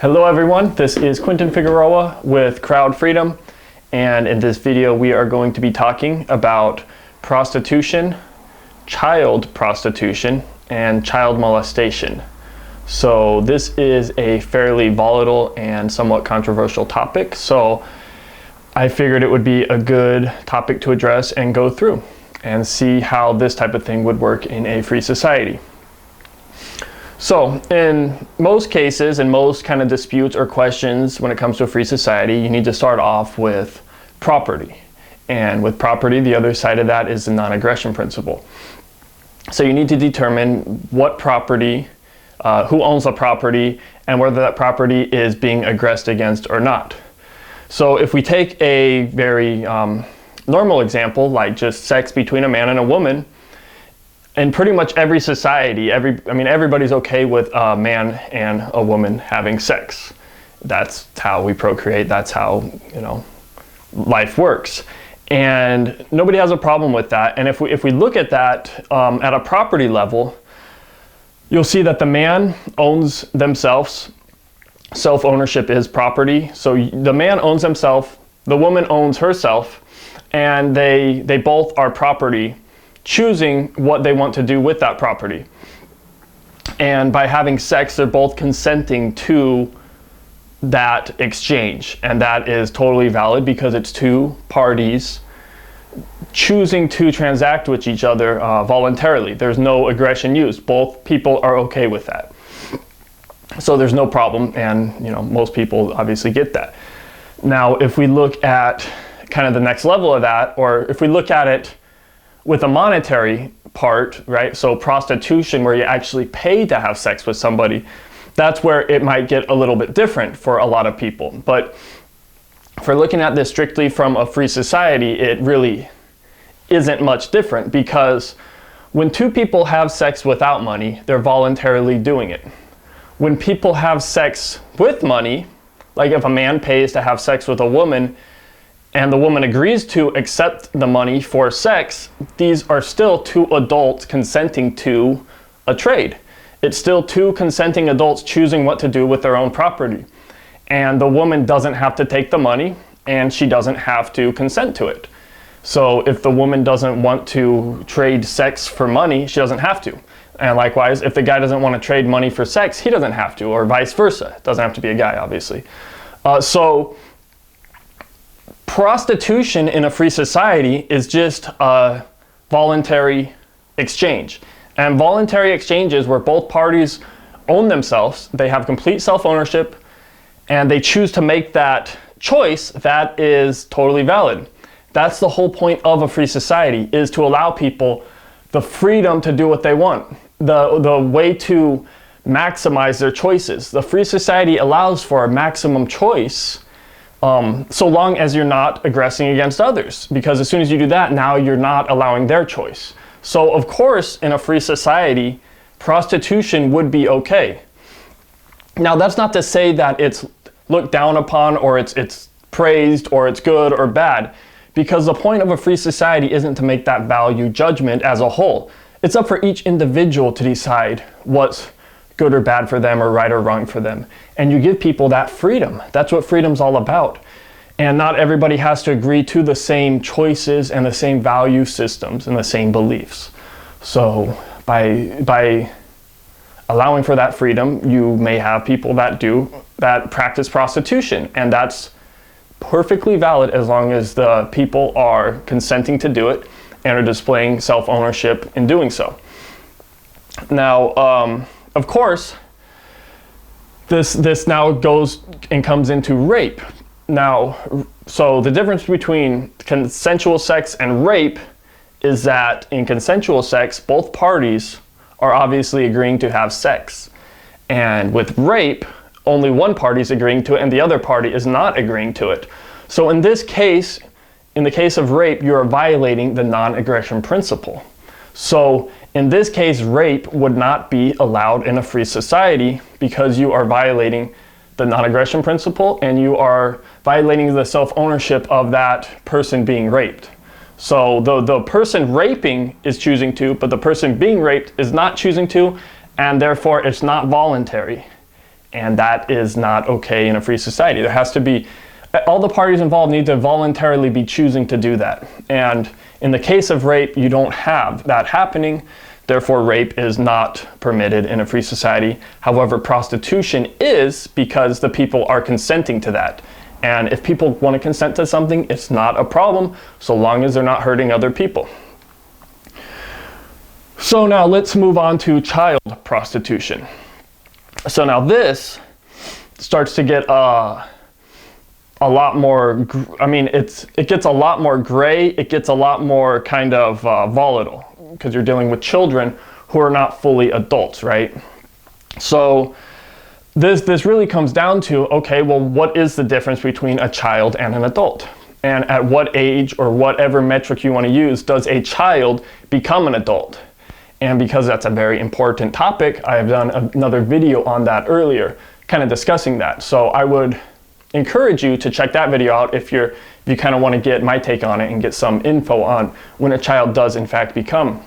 Hello everyone, this is Quentin Figueroa with Crowd Freedom, and in this video we are going to be talking about prostitution, child prostitution, and child molestation. So this is a fairly volatile and somewhat controversial topic, so I figured it would be a good topic to address and go through and see how this type of thing would work in a free society. So in most cases, in most kind of disputes or questions when it comes to a free society, you need to start off with property. And with property, the other side of that is the non-aggression principle. So you need to determine what property, who owns the property, and whether that property is being aggressed against or not. So if we take a very normal example, like just sex between a man and a woman, in pretty much every society, everybody's okay with a man and a woman having sex. That's how we procreate. That's how, life works. And nobody has a problem with that. And if we look at that at a property level, you'll see that the man owns themselves. Self-ownership is property. So the man owns himself, the woman owns herself, and they both are property, choosing what they want to do with that property. And by having sex, they're both consenting to that exchange. And that is totally valid because it's two parties choosing to transact with each other voluntarily. There's no aggression used. Both people are okay with that. So there's no problem, and most people obviously get that. Now, if we look at kind of the next level of that, or if we look at it with a monetary part, right? So prostitution, where you actually pay to have sex with somebody, that's where it might get a little bit different for a lot of people. But if we're looking at this strictly from a free society, it really isn't much different, because when two people have sex without money, they're voluntarily doing it. When people have sex with money, like if a man pays to have sex with a woman, and the woman agrees to accept the money for sex, these are still two adults consenting to a trade. It's still two consenting adults choosing what to do with their own property. And the woman doesn't have to take the money, and she doesn't have to consent to it. So if the woman doesn't want to trade sex for money, she doesn't have to. And likewise, if the guy doesn't want to trade money for sex, he doesn't have to, or vice versa. It doesn't have to be a guy, obviously. So prostitution in a free society is just a voluntary exchange. And voluntary exchanges where both parties own themselves, they have complete self-ownership, and they choose to make that choice, that is totally valid. That's the whole point of a free society, is to allow people the freedom to do what they want, the way to maximize their choices. The free society allows for a maximum choice, so long as you're not aggressing against others, because as soon as you do that, now you're not allowing their choice. So of course, in a free society, prostitution would be okay. Now that's not to say that it's looked down upon, or it's praised, or it's good or bad, because the point of a free society isn't to make that value judgment as a whole. It's up for each individual to decide what's good or bad for them, or right or wrong for them. And you give people that freedom. That's what freedom's all about. And not everybody has to agree to the same choices and the same value systems and the same beliefs. So by allowing for that freedom, you may have people that practice prostitution, and that's perfectly valid as long as the people are consenting to do it and are displaying self-ownership in doing so. Now, of course, this now goes and comes into rape. Now, so the difference between consensual sex and rape is that in consensual sex, both parties are obviously agreeing to have sex. And with rape, only one party is agreeing to it and the other party is not agreeing to it. So in this case, in the case of rape, you are violating the non-aggression principle. So in this case, rape would not be allowed in a free society, because you are violating the non-aggression principle and you are violating the self-ownership of that person being raped. So the person raping is choosing to, but the person being raped is not choosing to, and therefore it's not voluntary. And that is not okay in a free society. There has to be, all the parties involved need to voluntarily be choosing to do that. And in the case of rape, you don't have that happening. Therefore, rape is not permitted in a free society. However, prostitution is, because the people are consenting to that. And if people want to consent to something, it's not a problem, so long as they're not hurting other people. So now let's move on to child prostitution. So now this starts to get a lot more, it gets a lot more gray, it gets a lot more kind of volatile, because you're dealing with children who are not fully adults, right? So this really comes down to, okay, well, what is the difference between a child and an adult? And at what age, or whatever metric you want to use, does a child become an adult? And because that's a very important topic, I have done another video on that earlier, kind of discussing that. So I would encourage you to check that video out if you kind of want to get my take on it and get some info on when a child does in fact become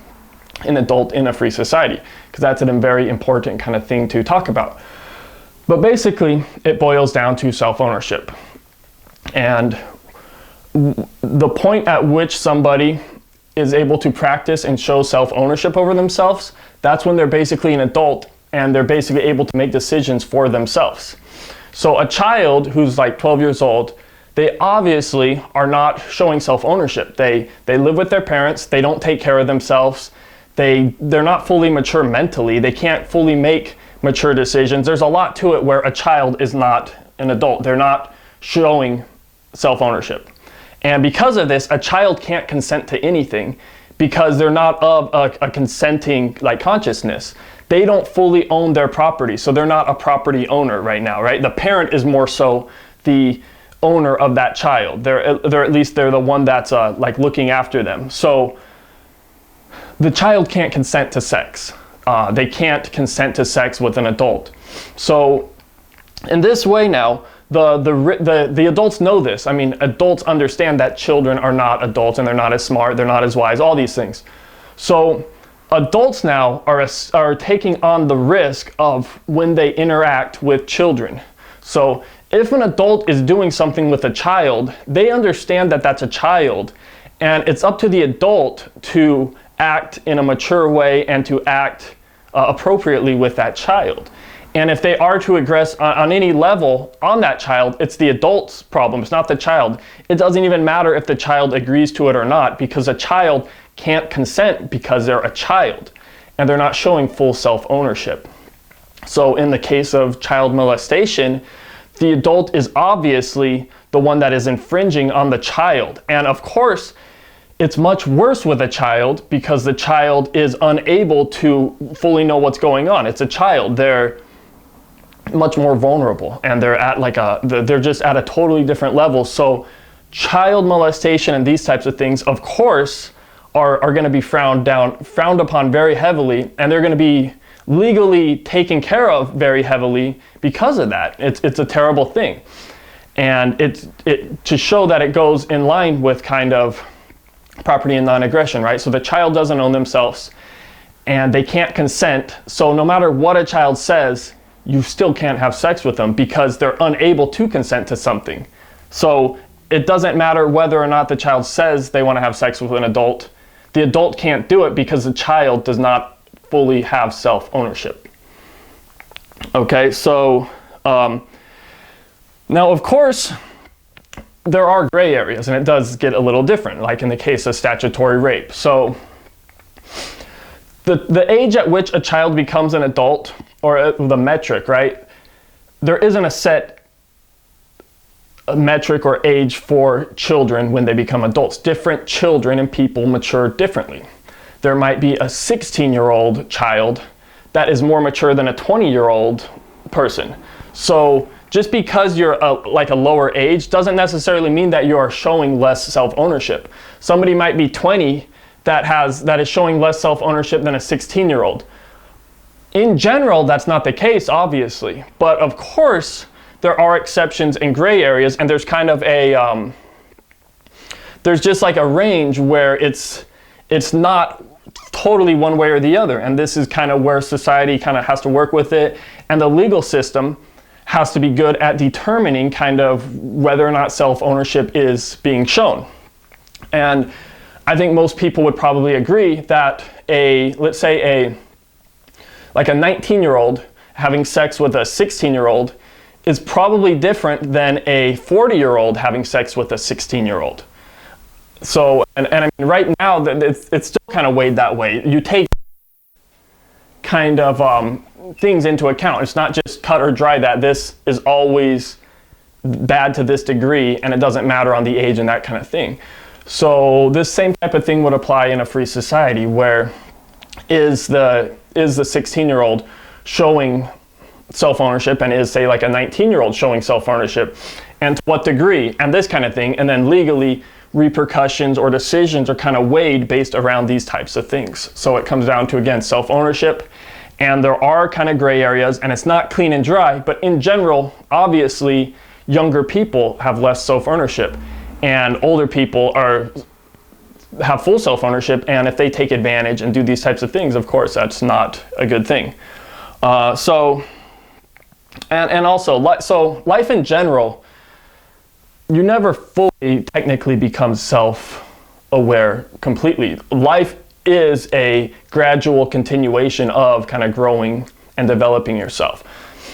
an adult in a free society, because that's a very important kind of thing to talk about. But basically, it boils down to self-ownership. And the point at which somebody is able to practice and show self-ownership over themselves, that's when they're basically an adult and they're basically able to make decisions for themselves. So a child who's like 12 years old, they obviously are not showing self-ownership. They live with their parents, they don't take care of themselves, they're not fully mature mentally, they can't fully make mature decisions. There's a lot to it where a child is not an adult. They're not showing self-ownership. And because of this, a child can't consent to anything because they're not of a consenting like consciousness. They don't fully own their property, so they're not a property owner right now, right? The parent is more so the owner of that child. They're at least they're the one that's like looking after them. So the child can't consent to sex. They can't consent to sex with an adult. So in this way now, the adults know this. I mean, adults understand that children are not adults and they're not as smart, they're not as wise, all these things. So adults now are taking on the risk of when they interact with children. So if an adult is doing something with a child, they understand that that's a child, and it's up to the adult to act in a mature way and to act appropriately with that child. And if they are to aggress on any level on that child, it's the adult's problem, it's not the child. It doesn't even matter if the child agrees to it or not, because a child can't consent because they're a child and they're not showing full self-ownership. So in the case of child molestation, the adult is obviously the one that is infringing on the child. And of course, it's much worse with a child because the child is unable to fully know what's going on. It's a child. They're much more vulnerable, and they're at they're just at a totally different level. So child molestation and these types of things, of course, are going to be frowned upon very heavily, and they're going to be legally taken care of very heavily because of that. It's a terrible thing. And to show that it goes in line with kind of property and non-aggression, right? So the child doesn't own themselves and they can't consent. So no matter what a child says, you still can't have sex with them because they're unable to consent to something. So it doesn't matter whether or not the child says they want to have sex with an adult. The adult can't do it because the child does not fully have self-ownership. Okay, so now of course, there are gray areas, and it does get a little different, like in the case of statutory rape. So the age at which a child becomes an adult, or the metric, right? There isn't a set metric or age for children when they become adults. Different children and people mature differently. There might be a 16-year-old child that is more mature than a 20-year-old person. So just because you're like a lower age doesn't necessarily mean that you are showing less self-ownership. Somebody might be 20 that is showing less self-ownership than a 16-year-old. In general, that's not the case, obviously. But of course, there are exceptions and gray areas, and there's kind of a, there's just like a range where it's not totally one way or the other. And this is kind of where society kind of has to work with it. And the legal system has to be good at determining kind of whether or not self-ownership is being shown. And I think most people would probably agree that let's say like a 19-year-old having sex with a 16-year-old is probably different than a 40-year-old having sex with a 16-year-old. So, and I mean, right now, it's still kind of weighed that way. You take kind of things into account. It's not just cut or dry that this is always bad to this degree and it doesn't matter on the age and that kind of thing. So this same type of thing would apply in a free society, where is the 16-year-old showing self-ownership, and is, say, like a 19-year-old showing self-ownership, and to what degree, and this kind of thing. And then legally, repercussions or decisions are kind of weighed based around these types of things. So it comes down to, again, self-ownership, and there are kind of gray areas, and it's not clean and dry, but in general, obviously, younger people have less self-ownership, and older people have full self-ownership, and if they take advantage and do these types of things, of course, that's not a good thing. So life in general, you never fully technically become self-aware completely. Life is a gradual continuation of kind of growing and developing yourself.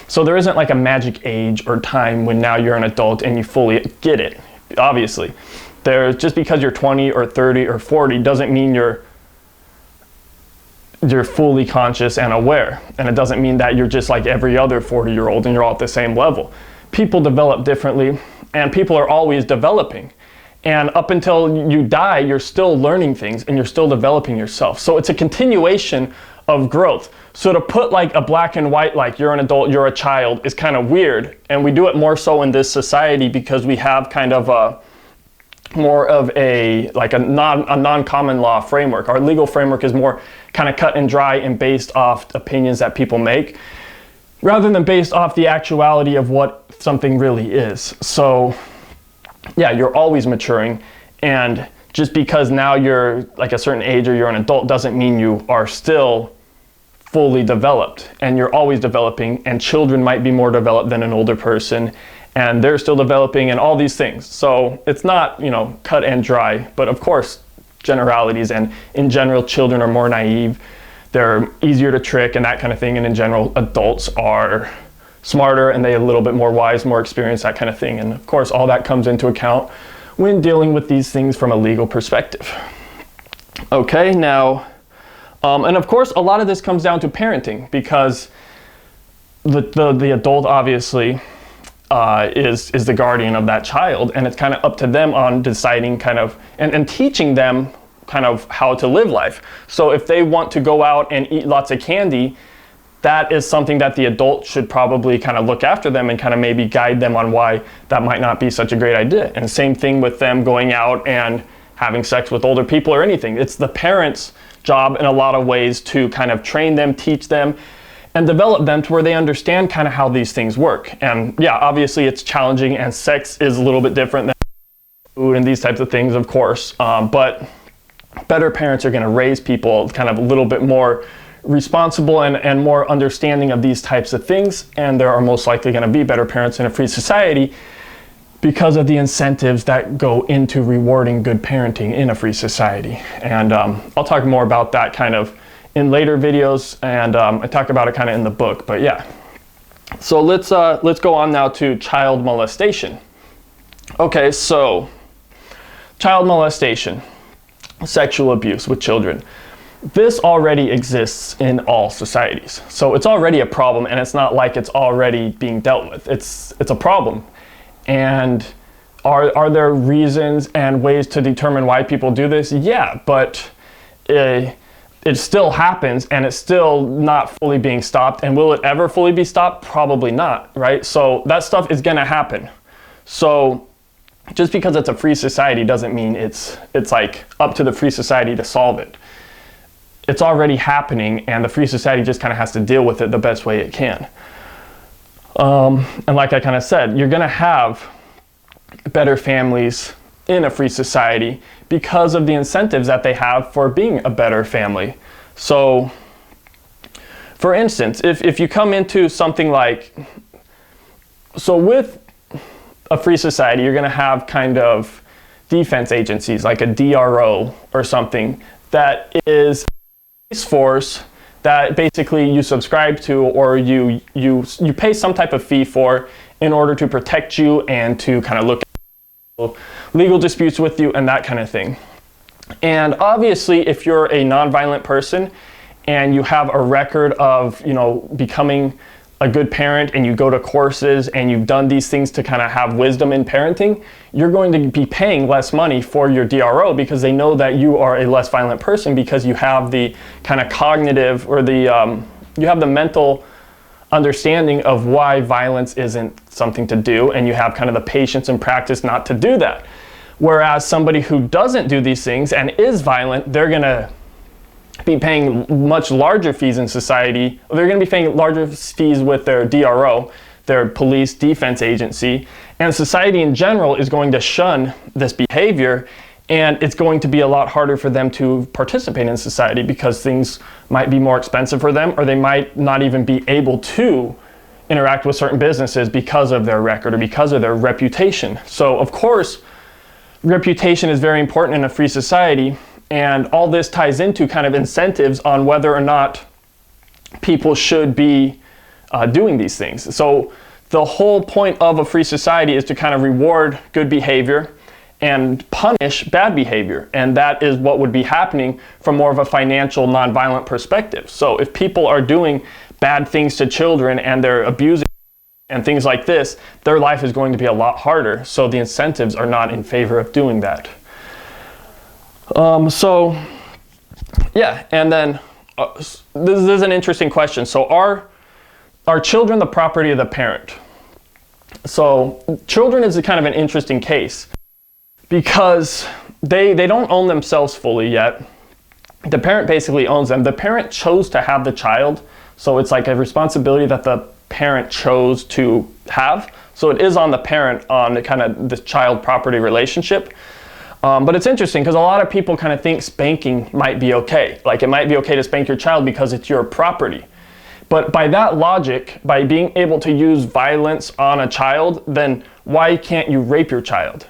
So there isn't like a magic age or time when now you're an adult and you fully get it. Obviously, just because you're 20 or 30 or 40 doesn't mean you're fully conscious and aware, and it doesn't mean that you're just like every other 40-year-old and you're all at the same level. People develop differently, and people are always developing, and up until you die, you're still learning things and you're still developing yourself. So it's a continuation of growth. So to put like a black and white, like you're an adult, you're a child, is kind of weird. And we do it more so in this society because we have kind of more of a non-common law framework. Our legal framework is more kind of cut and dry and based off opinions that people make, rather than based off the actuality of what something really is. So yeah, you're always maturing, and just because now you're like a certain age or you're an adult doesn't mean you are still fully developed, and you're always developing, and children might be more developed than an older person, and they're still developing, and all these things. So it's not, cut and dry, but of course generalities, and in general children are more naive, they're easier to trick and that kind of thing, and in general adults are smarter and they're a little bit more wise, more experienced, that kind of thing. And of course all that comes into account when dealing with these things from a legal perspective. Okay, now, and of course a lot of this comes down to parenting, because the adult obviously is the guardian of that child, and it's kind of up to them on deciding kind of, and teaching them kind of how to live life. So if they want to go out and eat lots of candy, that is something that the adult should probably kind of look after them and kind of maybe guide them on why that might not be such a great idea. And same thing with them going out and having sex with older people or anything. It's the parents' job in a lot of ways to kind of train them, teach them, and develop them to where they understand kind of how these things work. And yeah, obviously it's challenging, and sex is a little bit different than food and these types of things, of course. But better parents are going to raise people kind of a little bit more responsible and more understanding of these types of things, and there are most likely going to be better parents in a free society because of the incentives that go into rewarding good parenting in a free society. And I'll talk more about that kind of in later videos, and I talk about it kind of in the book, but yeah. So let's go on now to child molestation. Okay, so child molestation, sexual abuse with children. This already exists in all societies. So it's already a problem, and it's not like it's already being dealt with. It's a problem. And are there reasons and ways to determine why people do this? Yeah, but it still happens, and it's still not fully being stopped. And will it ever fully be stopped? Probably not, right? So that stuff is gonna happen. So just because it's a free society doesn't mean it's like up to the free society to solve it. It's already happening, and the free society just kind of has to deal with it the best way it can. And like I kind of said, you're gonna have better families in a free society because of the incentives that they have for being a better family. So, for instance, if you come into something like So with a free society, you're going to have kind of defense agencies like a DRO or something that is a police force that basically you subscribe to, or you pay some type of fee for in order to protect you and to kind of look at legal disputes with you and that kind of thing. And obviously, if you're a nonviolent person and you have a record of, becoming a good parent, and you go to courses and you've done these things to kind of have wisdom in parenting, you're going to be paying less money for your DRO because they know that you are a less violent person, because you have the kind of cognitive, or you have the mental understanding of why violence isn't something to do, and you have kind of the patience and practice not to do that. Whereas somebody who doesn't do these things and is violent, they're going to be paying much larger fees in society. They're going to be paying larger fees with their DRO, their police defense agency, and society in general is going to shun this behavior, and it's going to be a lot harder for them to participate in society because things might be more expensive for them, or they might not even be able to interact with certain businesses because of their record or because of their reputation. So of course, reputation is very important in a free society. And all this ties into kind of incentives on whether or not people should be doing these things. So the whole point of a free society is to kind of reward good behavior and punish bad behavior. And that is what would be happening from more of a financial, nonviolent perspective. So if people are doing bad things to children and they're abusing and things like this, their life is going to be a lot harder. So the incentives are not in favor of doing that. And then this is an interesting question. So are children the property of the parent? So children is a kind of an interesting case because they don't own themselves fully yet. The parent basically owns them. The parent chose to have the child, so it's like a responsibility that the parent chose to have. So it is on the parent on the kind of the child property relationship. But it's interesting because a lot of people kind of think spanking might be okay. Like it might be okay to spank your child because it's your property. But by that logic, by being able to use violence on a child, then why can't you rape your child?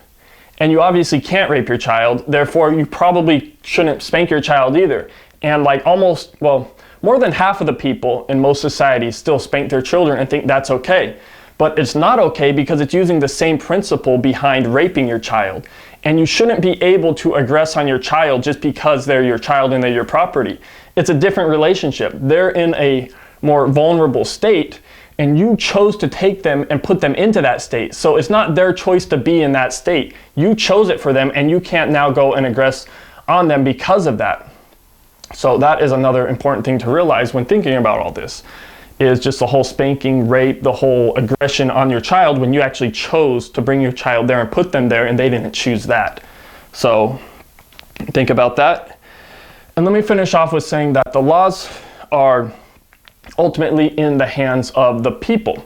And you obviously can't rape your child, therefore you probably shouldn't spank your child either. And like more than half of the people in most societies still spank their children and think that's okay. But it's not okay because it's using the same principle behind raping your child. And you shouldn't be able to aggress on your child just because they're your child and they're your property. It's a different relationship. They're in a more vulnerable state, and you chose to take them and put them into that state. So it's not their choice to be in that state. You chose it for them, and you can't now go and aggress on them because of that. So that is another important thing to realize when thinking about all this, is just the whole spanking, rape, the whole aggression on your child when you actually chose to bring your child there and put them there and they didn't choose that. So think about that. And let me finish off with saying that the laws are ultimately in the hands of the people.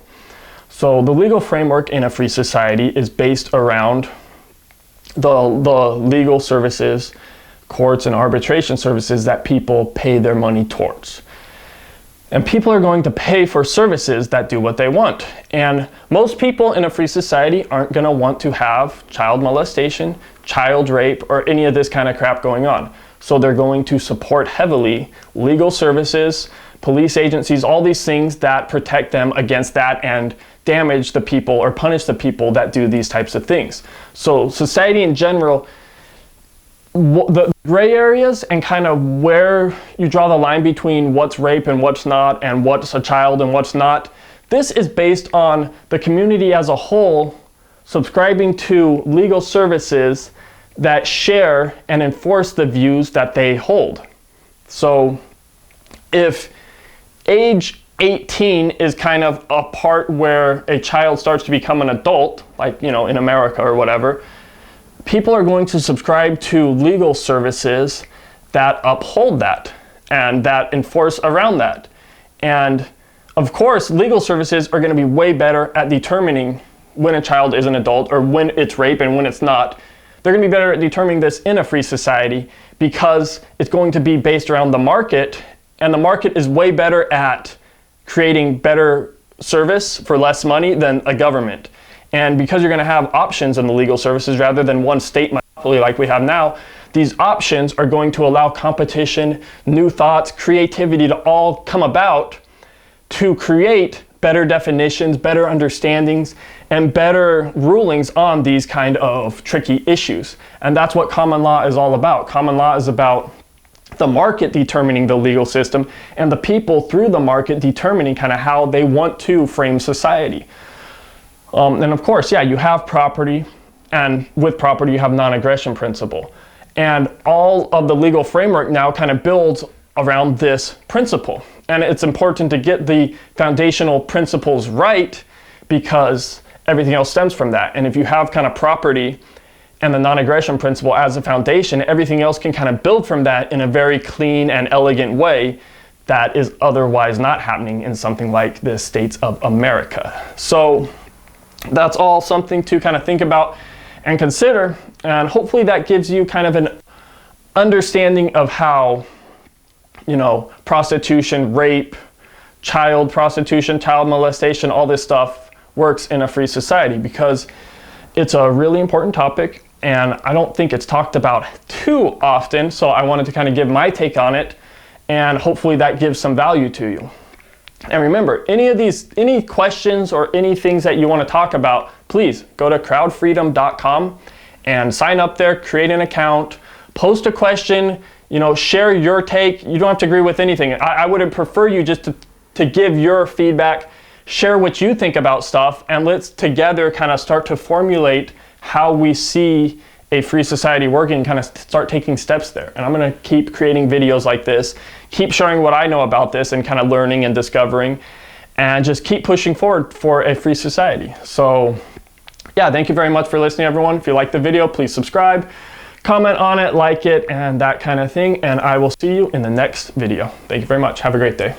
So the legal framework in a free society is based around the legal services, courts and arbitration services that people pay their money towards. And people are going to pay for services that do what they want. And most people in a free society aren't going to want to have child molestation, child rape, or any of this kind of crap going on. So they're going to support heavily legal services, police agencies, all these things that protect them against that and damage the people or punish the people that do these types of things. So society in general, the gray areas and kind of where you draw the line between what's rape and what's not, and what's a child and what's not, this is based on the community as a whole subscribing to legal services that share and enforce the views that they hold. So if age 18 is kind of a part where a child starts to become an adult, like, in America or whatever, people are going to subscribe to legal services that uphold that and that enforce around that. And of course, legal services are going to be way better at determining when a child is an adult or when it's rape and when it's not. They're going to be better at determining this in a free society because it's going to be based around the market, and the market is way better at creating better service for less money than a government. And because you're going to have options in the legal services rather than one state monopoly like we have now, these options are going to allow competition, new thoughts, creativity to all come about to create better definitions, better understandings, and better rulings on these kind of tricky issues. And that's what common law is all about. Common law is about the market determining the legal system and the people through the market determining kind of how they want to frame society. And of course, yeah, you have property, and with property you have non-aggression principle. And all of the legal framework now kind of builds around this principle. And it's important to get the foundational principles right because everything else stems from that. And if you have kind of property and the non-aggression principle as a foundation, everything else can kind of build from that in a very clean and elegant way that is otherwise not happening in something like the States of America. So that's all something to kind of think about and consider. And hopefully that gives you kind of an understanding of how, prostitution, rape, child prostitution, child molestation, all this stuff works in a free society, because it's a really important topic and I don't think it's talked about too often. So I wanted to kind of give my take on it, and hopefully that gives some value to you. And remember, any questions or any things that you want to talk about, please go to crowdfreedom.com and sign up there, create an account, post a question, share your take. You don't have to agree with anything. I would prefer you just to give your feedback, share what you think about stuff, and let's together kind of start to formulate how we see a free society working, kind of start taking steps there. And I'm going to keep creating videos like this, keep sharing what I know about this and kind of learning and discovering, and just keep pushing forward for a free society. So yeah, thank you very much for listening, everyone. If you like the video, please subscribe, comment on it, like it, and that kind of thing. And I will see you in the next video. Thank you very much. Have a great day.